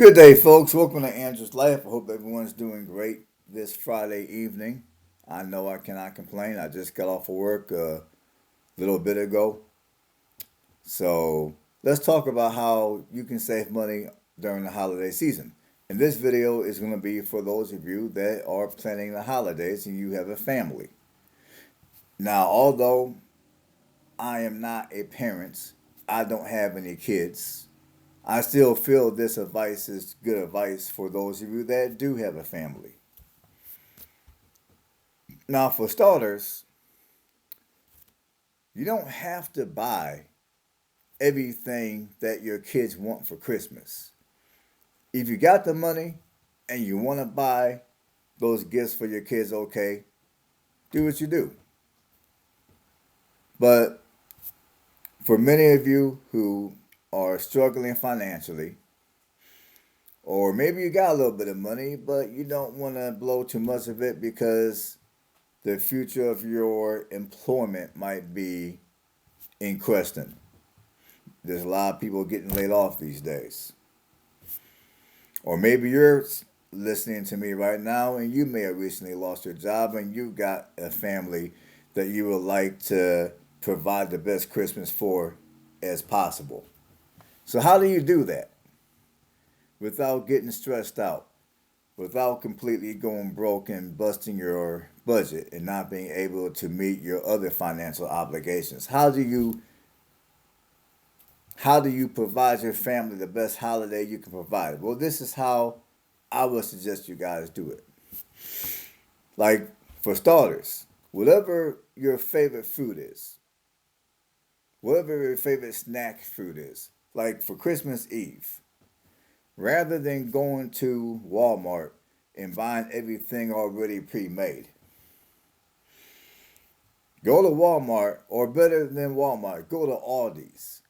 Good day, folks. Welcome to Andrew's Life. I hope everyone's doing great this Friday evening. I know I cannot complain. I just got off of work a little bit ago. So let's talk about how you can save money during the holiday season. And this video is going to be for those of you that are planning the holidays and you have a family. Now, although I am not a parent, I don't have any kids. I still feel this advice is good advice for those of you that do have a family. Now, for starters, you don't have to buy everything that your kids want for Christmas. If you got the money and you want to buy those gifts for your kids, okay, do what you do. But for many of you who are struggling financially, or maybe you got a little bit of money, but you don't want to blow too much of it because the future of your employment might be in question. There's a lot of people getting laid off these days. Or maybe you're listening to me right now and you may have recently lost your job and you've got a family that you would like to provide the best Christmas for as possible. So, how do you do that without getting stressed out? Without completely going broke and busting your budget and not being able to meet your other financial obligations? How do you provide your family the best holiday you can provide? Well, this is how I would suggest you guys do it. Like, for starters, whatever your favorite food is, whatever your favorite snack food is, like for Christmas Eve, rather than going to Walmart and buying everything already pre-made, go to Walmart, or better than Walmart, go to Aldi's.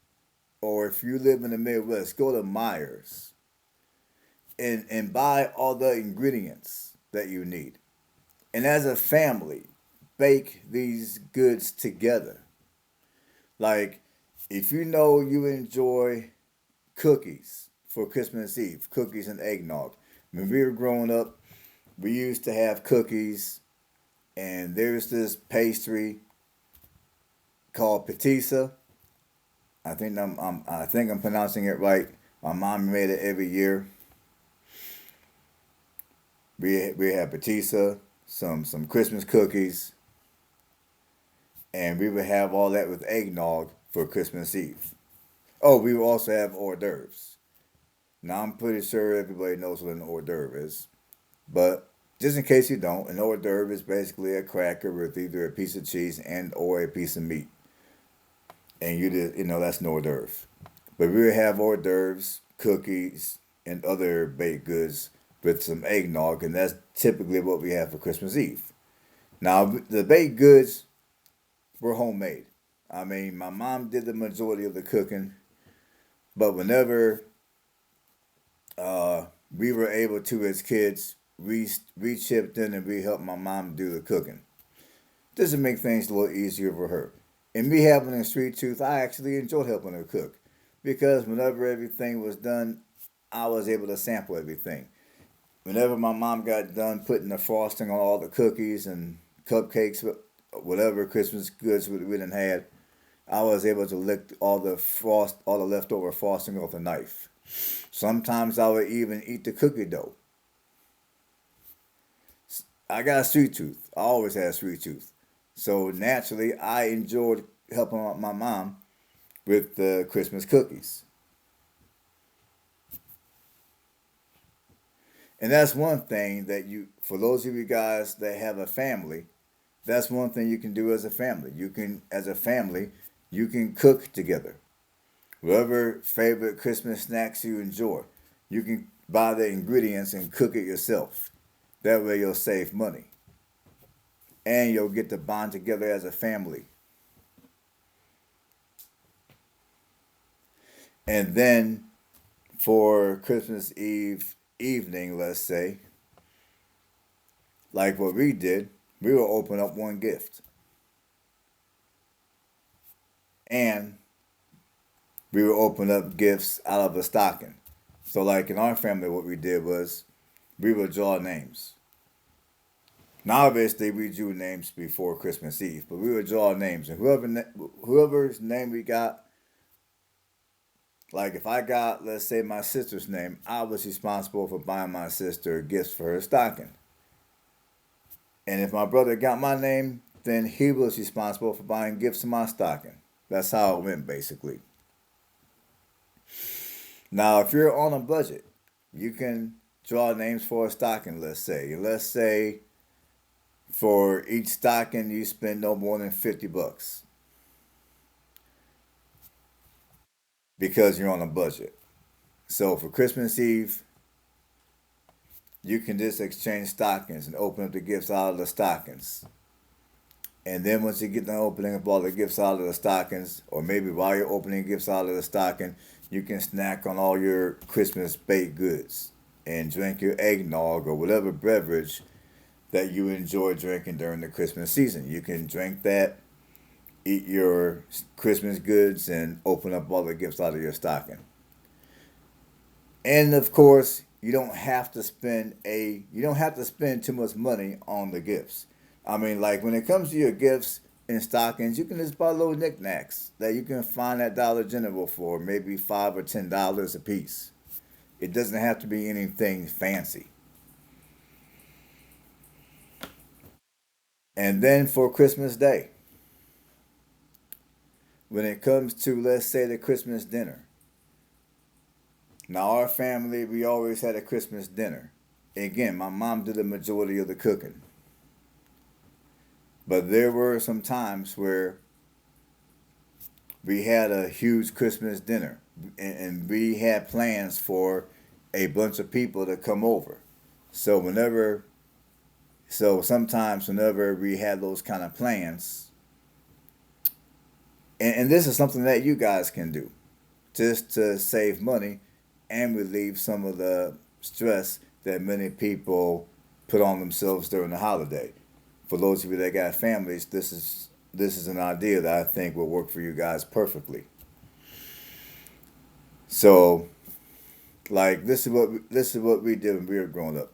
Or if you live in the Midwest, go to Myers and buy all the ingredients that you need. And as a family, bake these goods together. Like, if you know you enjoy cookies for Christmas Eve, cookies and eggnog. When we were growing up, we used to have cookies, and there's this pastry called patissa. I think I'm pronouncing it right. My mom made it every year. We had patissa, some Christmas cookies, and we would have all that with eggnog for Christmas Eve. Oh, we would also have hors d'oeuvres. Now I'm pretty sure everybody knows what an hors d'oeuvre is, but just in case you don't, an hors d'oeuvre is basically a cracker with either a piece of cheese and or a piece of meat, and that's an hors d'oeuvre. But we would have hors d'oeuvres, cookies, and other baked goods with some eggnog, and that's typically what we have for Christmas Eve. Now, the baked goods were homemade. I mean, my mom did the majority of the cooking, but whenever we were able to, as kids, we chipped in and we helped my mom do the cooking. This would make things a little easier for her. And me having a sweet tooth, I actually enjoyed helping her cook because whenever everything was done, I was able to sample everything. Whenever my mom got done putting the frosting on all the cookies and cupcakes, whatever Christmas goods we done had, I was able to lick all the leftover frosting off the knife. Sometimes I would even eat the cookie dough. I got a sweet tooth. I always had a sweet tooth. So naturally, I enjoyed helping out my mom with the Christmas cookies. And that's one thing for those of you guys that have a family, that's one thing you can do as a family. As a family, you can cook together. Whatever favorite Christmas snacks you enjoy, you can buy the ingredients and cook it yourself. That way you'll save money. And you'll get to bond together as a family. And then for Christmas Eve evening, let's say, like what we did, we will open up one gift. And we will open up gifts out of a stocking. So, like in our family, what we did was we would draw names. Now, obviously, we drew names before Christmas Eve, but we would draw names, and whoever's name we got, like if I got, let's say, my sister's name, I was responsible for buying my sister gifts for her stocking. And if my brother got my name, then he was responsible for buying gifts to my stocking. That's how it went, basically. Now, if you're on a budget, you can draw names for a stocking, let's say. Let's say for each stocking, you spend no more than $50 because you're on a budget. So for Christmas Eve, you can just exchange stockings and open up the gifts out of the stockings. And then once you get done opening up all the gifts out of the stockings, or maybe while you're opening gifts out of the stocking, you can snack on all your Christmas baked goods and drink your eggnog or whatever beverage that you enjoy drinking during the Christmas season. You can drink that, eat your Christmas goods, and open up all the gifts out of your stocking. And of course, you don't have to spend too much money on the gifts. I mean, like when it comes to your gifts and stockings, you can just buy little knickknacks that you can find at Dollar General for maybe $5 or $10 a piece. It doesn't have to be anything fancy. And then for Christmas Day, when it comes to, let's say, the Christmas dinner. Now, our family, we always had a Christmas dinner. Again, my mom did the majority of the cooking. But there were some times where we had a huge Christmas dinner and we had plans for a bunch of people to come over. So whenever so sometimes whenever we had those kind of plans, and this is something that you guys can do just to save money and relieve some of the stress that many people put on themselves during the holiday. For those of you that got families, this is an idea that I think will work for you guys perfectly. So, like this is what we did when we were growing up.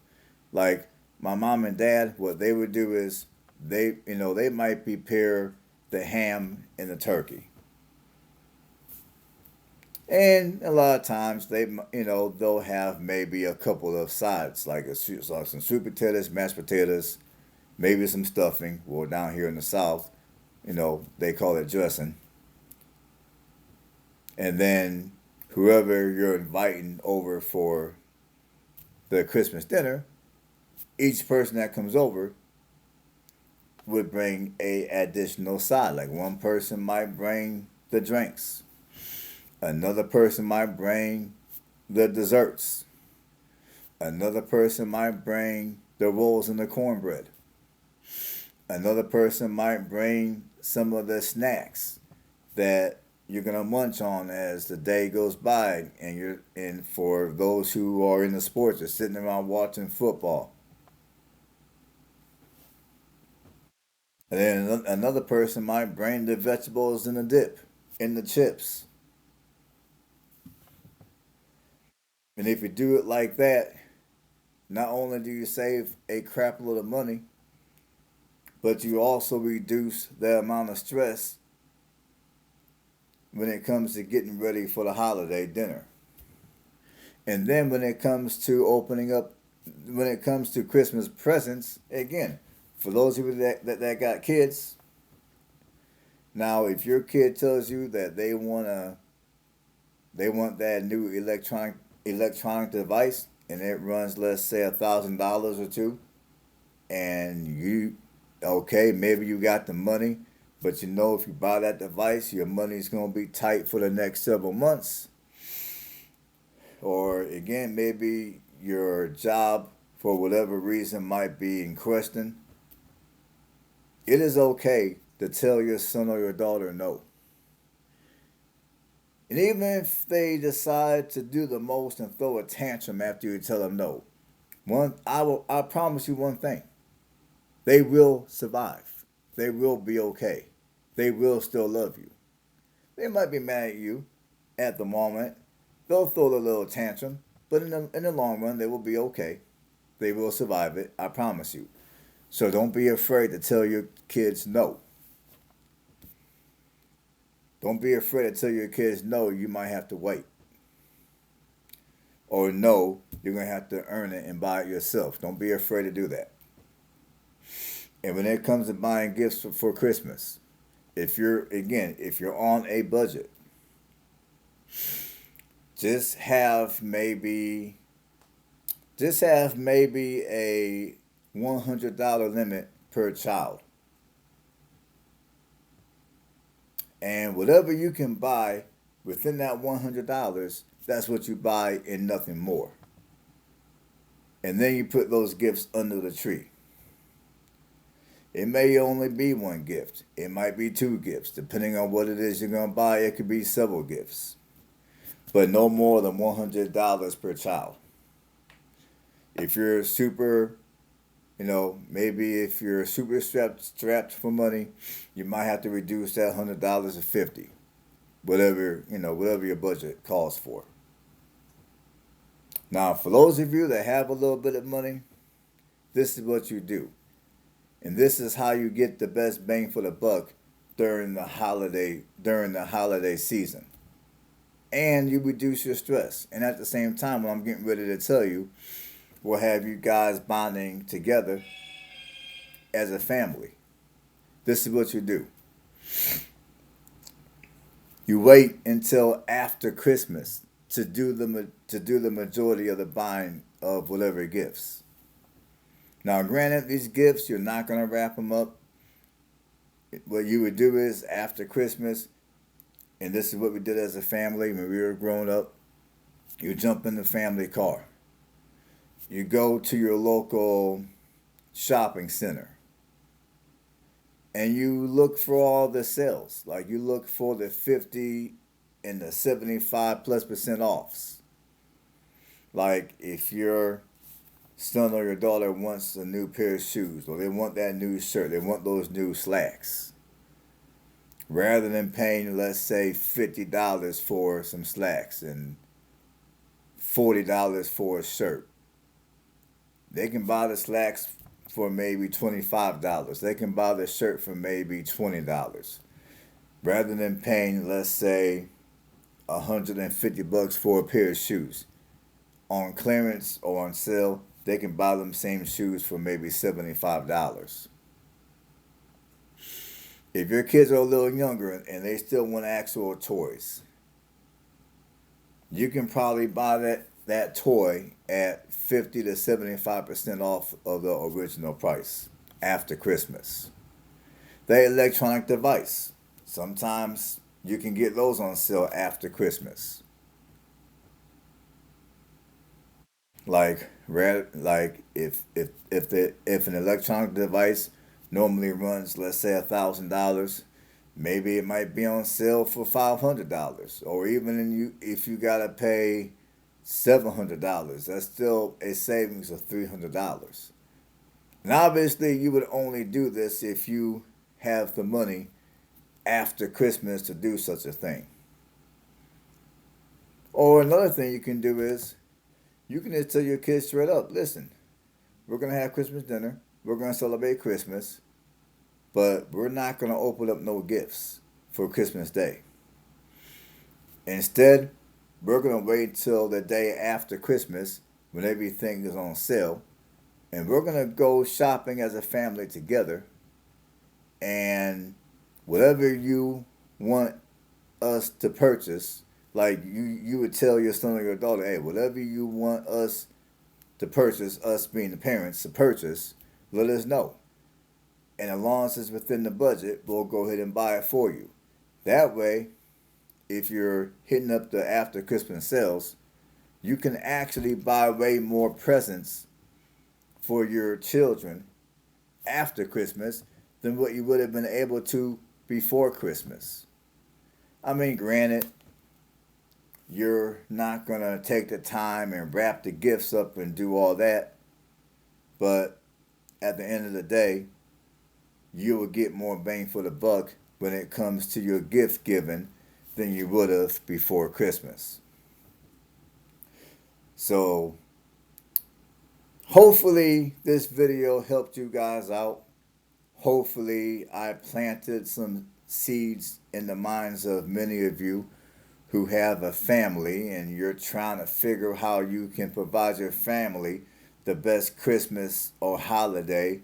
Like my mom and dad, what they would do is they might prepare the ham and the turkey, and a lot of times they'll have maybe a couple of sides like like some sweet potatoes, mashed potatoes, maybe some stuffing. Well, down here in the South, they call it dressing. And then whoever you're inviting over for the Christmas dinner, each person that comes over would bring a additional side. Like one person might bring the drinks, another person might bring the desserts, another person might bring the rolls and the cornbread, another person might bring some of the snacks that you're gonna munch on as the day goes by, and for those who are in the sports, are sitting around watching football. And then another person might bring the vegetables and the dip and the chips. And if you do it like that, not only do you save a crap load of money, but you also reduce the amount of stress when it comes to getting ready for the holiday dinner. And then when it comes to Christmas presents, again, for those of you that got kids, now if your kid tells you that they want that new electronic device and it runs, let's say, $1,000 or two, and you okay, maybe you got the money, but if you buy that device, your money's gonna be tight for the next several months. Or again, maybe your job for whatever reason might be in question. It is okay to tell your son or your daughter no. And even if they decide to do the most and throw a tantrum after you tell them no, I promise you one thing. They will survive. They will be okay. They will still love you. They might be mad at you at the moment. They'll throw a little tantrum. But in the long run, they will be okay. They will survive it. I promise you. So don't be afraid to tell your kids no. Don't be afraid to tell your kids no. You might have to wait, or no, you're gonna have to earn it and buy it yourself. Don't be afraid to do that. And when it comes to buying gifts for Christmas, if you're on a budget, just have maybe a $100 limit per child. And whatever you can buy within that $100, that's what you buy and nothing more. And then you put those gifts under the tree. It may only be one gift. It might be two gifts. Depending on what it is you're going to buy, it could be several gifts. But no more than $100 per child. If you're super, maybe if you're super strapped for money, you might have to reduce that $100 to 50, whatever your budget calls for. Now, for those of you that have a little bit of money, this is what you do. And this is how you get the best bang for the buck during the holiday season. And you reduce your stress. And at the same time, what I'm getting ready to tell you will have you guys bonding together as a family. This is what you do. You wait until after Christmas to do the majority of the buying of whatever gifts. Now, granted, these gifts, you're not going to wrap them up. What you would do is after Christmas, and this is what we did as a family when we were growing up, you jump in the family car. You go to your local shopping center. And you look for all the sales. Like you look for the 50 and the 75+% offs. Like if your son or your daughter wants a new pair of shoes, or they want that new shirt, they want those new slacks. Rather than paying, let's say, $50 for some slacks and $40 for a shirt, they can buy the slacks for maybe $25. They can buy the shirt for maybe $20. Rather than paying, let's say, $150 for a pair of shoes. On clearance or on sale, they can buy them same shoes for maybe $75. If your kids are a little younger and they still want actual toys, you can probably buy that toy at 50 to 75% off of the original price after Christmas. The electronic device, sometimes you can get those on sale after Christmas. Like if an electronic device normally runs, let's say, $1,000, maybe it might be on sale for $500, or even if you gotta pay $700, that's still a savings of $300. And obviously, you would only do this if you have the money after Christmas to do such a thing. Or another thing you can do is you can just tell your kids straight up, listen, we're going to have Christmas dinner. We're going to celebrate Christmas. But we're not going to open up no gifts for Christmas Day. Instead, we're going to wait till the day after Christmas when everything is on sale. And we're going to go shopping as a family together. And whatever you want us to purchase, like you would tell your son or your daughter, hey, whatever you want us to purchase, us being the parents to purchase, let us know. And as long as it's within the budget, we'll go ahead and buy it for you. That way, if you're hitting up the after Christmas sales, you can actually buy way more presents for your children after Christmas than what you would have been able to before Christmas. I mean, granted, you're not going to take the time and wrap the gifts up and do all that. But at the end of the day, you will get more bang for the buck when it comes to your gift giving than you would have before Christmas. So hopefully this video helped you guys out. Hopefully I planted some seeds in the minds of many of you who have a family and you're trying to figure how you can provide your family the best Christmas or holiday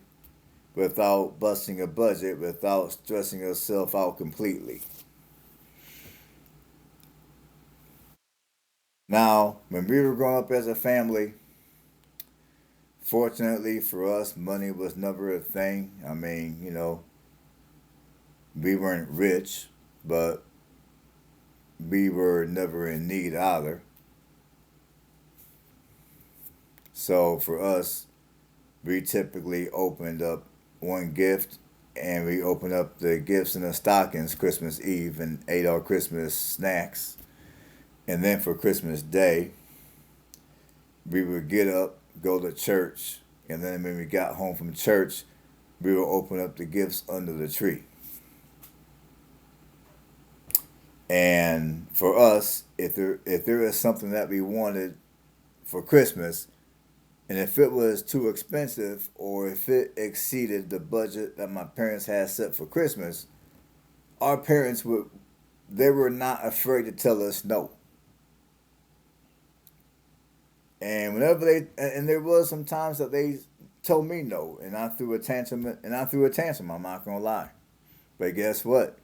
without busting a budget, without stressing yourself out completely. Now, when we were growing up as a family, fortunately for us, money was never a thing. I mean, we weren't rich, but we were never in need either. So for us, we typically opened up one gift and we opened up the gifts in the stockings Christmas Eve and ate our Christmas snacks. And then for Christmas Day, we would get up, go to church, and then when we got home from church, we would open up the gifts under the tree. And for us, if there is something that we wanted for Christmas, and if it was too expensive or if it exceeded the budget that my parents had set for Christmas, our parents they were not afraid to tell us no. And and there was some times that they told me no, and I threw a tantrum, I'm not gonna lie. But guess what?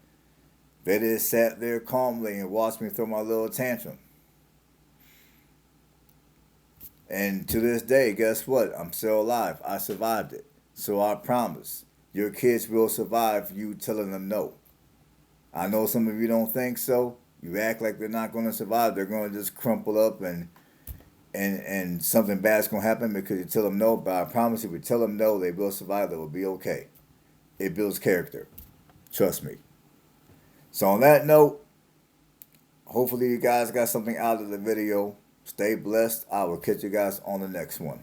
They just sat there calmly and watched me throw my little tantrum. And to this day, guess what? I'm still alive. I survived it. So I promise, your kids will survive you telling them no. I know some of you don't think so. You act like they're not going to survive. They're going to just crumple up and something bad's going to happen because you tell them no. But I promise, if you tell them no, they will survive. They will be okay. It builds character. Trust me. So on that note, hopefully you guys got something out of the video. Stay blessed. I will catch you guys on the next one.